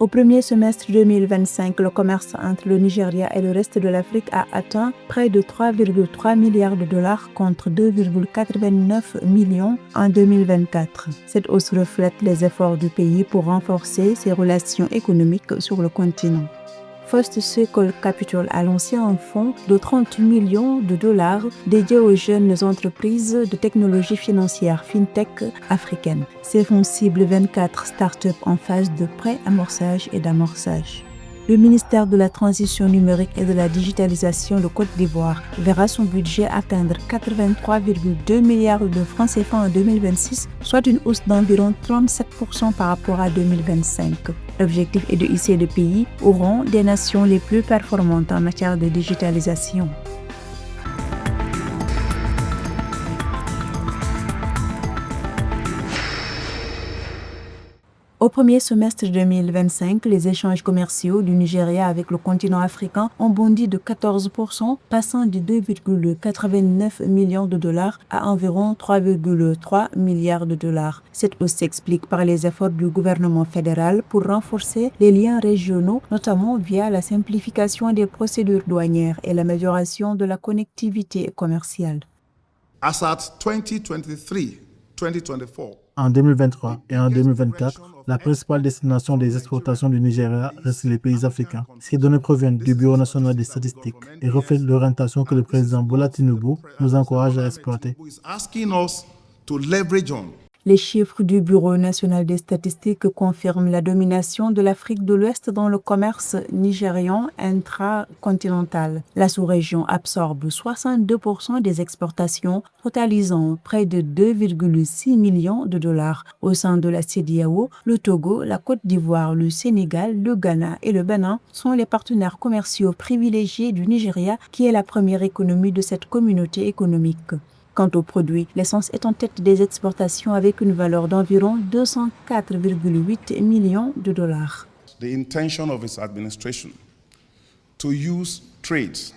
Au premier semestre 2025, le commerce entre le Nigeria et le reste de l'Afrique a atteint près de 3,3 milliards de dollars contre 2,89 millions en 2024. Cette hausse reflète les efforts du pays pour renforcer ses relations économiques sur le continent. First Circle Capital a lancé un fonds de 30 millions de dollars dédié aux jeunes entreprises de technologie financière fintech africaines. Ces fonds ciblent 24 startups en phase de pré-amorçage et d'amorçage. Le ministère de la Transition numérique et de la digitalisation de Côte d'Ivoire verra son budget atteindre 83,2 milliards de francs CFA en 2026, soit une hausse d'environ 37% par rapport à 2025. L'objectif est de hisser le pays au rang des nations les plus performantes en matière de digitalisation. Au premier semestre 2025, les échanges commerciaux du Nigeria avec le continent africain ont bondi de 14%, passant de 2,89 millions de dollars à environ 3,3 milliards de dollars. Cette hausse s'explique par les efforts du gouvernement fédéral pour renforcer les liens régionaux, notamment via la simplification des procédures douanières et l'amélioration de la connectivité commerciale. As at 2023-2024, En 2023 et en 2024, la principale destination des exportations du Nigeria reste les pays africains. Ces données proviennent du Bureau national des statistiques et reflètent l'orientation que le président Bola Tinubu nous encourage à exploiter. Les chiffres du Bureau national des statistiques confirment la domination de l'Afrique de l'Ouest dans le commerce nigérian intracontinental. La sous-région absorbe 62% des exportations, totalisant près de 2,6 millions de dollars. Au sein de la CEDEAO, le Togo, la Côte d'Ivoire, le Sénégal, le Ghana et le Bénin sont les partenaires commerciaux privilégiés du Nigeria, qui est la première économie de cette communauté économique. Quant aux produits, l'essence est en tête des exportations avec une valeur d'environ 204,8 millions de dollars. The intention of its administration to use trades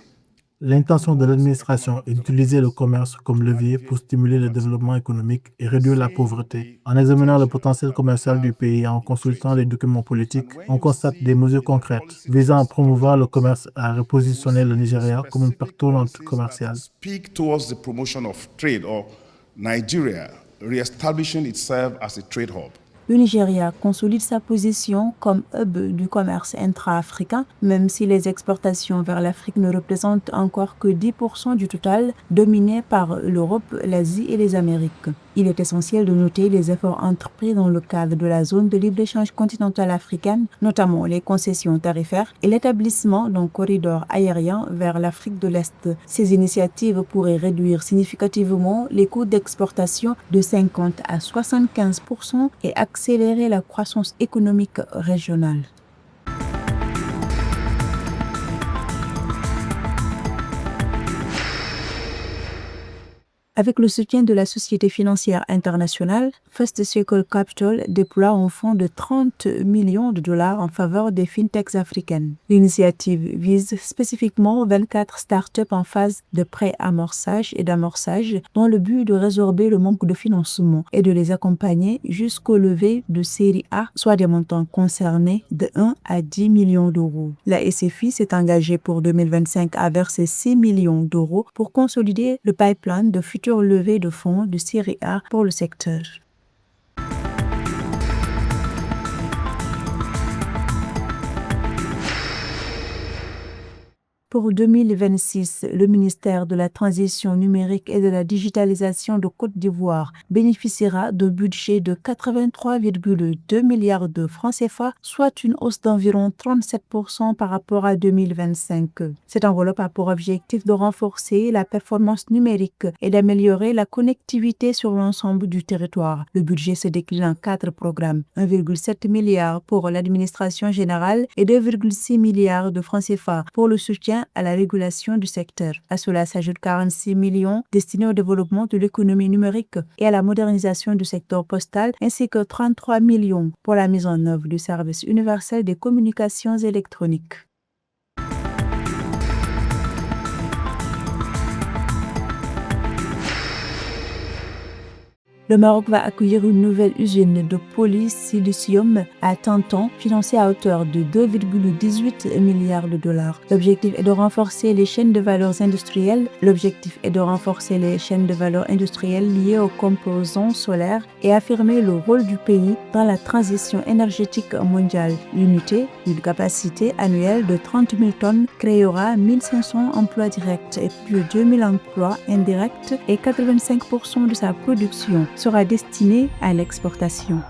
L'intention de l'administration est d'utiliser le commerce comme levier pour stimuler le développement économique et réduire la pauvreté. En examinant le potentiel commercial du pays et en consultant les documents politiques, on constate des mesures concrètes visant à promouvoir le commerce et à repositionner le Nigeria comme une plaque tournante commerciale. speak towards the promotion of trade or Nigeria re-establishing itself as a trade hub. Le Nigeria consolide sa position comme hub du commerce intra-africain, même si les exportations vers l'Afrique ne représentent encore que 10% du total, dominé par l'Europe, l'Asie et les Amériques. Il est essentiel de noter les efforts entrepris dans le cadre de la zone de libre-échange continentale africaine, notamment les concessions tarifaires et l'établissement d'un corridor aérien vers l'Afrique de l'Est. Ces initiatives pourraient réduire significativement les coûts d'exportation de 50 à 75% et accélérer la croissance économique régionale. Avec le soutien de la Société financière internationale, First Circle Capital déploie un fonds de 30 millions de dollars en faveur des fintechs africaines. L'initiative vise spécifiquement 24 startups en phase de pré-amorçage et d'amorçage dans le but de résorber le manque de financement et de les accompagner jusqu'au lever de série A, soit des montants concernés de 1 à 10 millions d'euros. La SFI s'est engagée pour 2025 à verser 6 millions d'euros pour consolider le pipeline de futures levée de fonds de série A pour le secteur. Pour 2026, le ministère de la Transition numérique et de la digitalisation de Côte d'Ivoire bénéficiera d'un budget de 83,2 milliards de francs CFA, soit une hausse d'environ 37% par rapport à 2025. Cette enveloppe a pour objectif de renforcer la performance numérique et d'améliorer la connectivité sur l'ensemble du territoire. Le budget se décline en 4 programmes, 1,7 milliard pour l'administration générale et 2,6 milliards de francs CFA pour le soutien à la régulation du secteur. À cela s'ajoutent 46 millions destinés au développement de l'économie numérique et à la modernisation du secteur postal, ainsi que 33 millions pour la mise en œuvre du service universel des communications électroniques. Le Maroc va accueillir une nouvelle usine de polysilicium à Tantan, financée à hauteur de 2,18 milliards de dollars. L'objectif est de renforcer les chaînes de valeur industrielles. Liées aux composants solaires et affirmer le rôle du pays dans la transition énergétique mondiale. L'unité, d'une capacité annuelle de 30 000 tonnes, créera 1 500 emplois directs et plus de 2 000 emplois indirects et 85% de sa production sera destinée à l'exportation.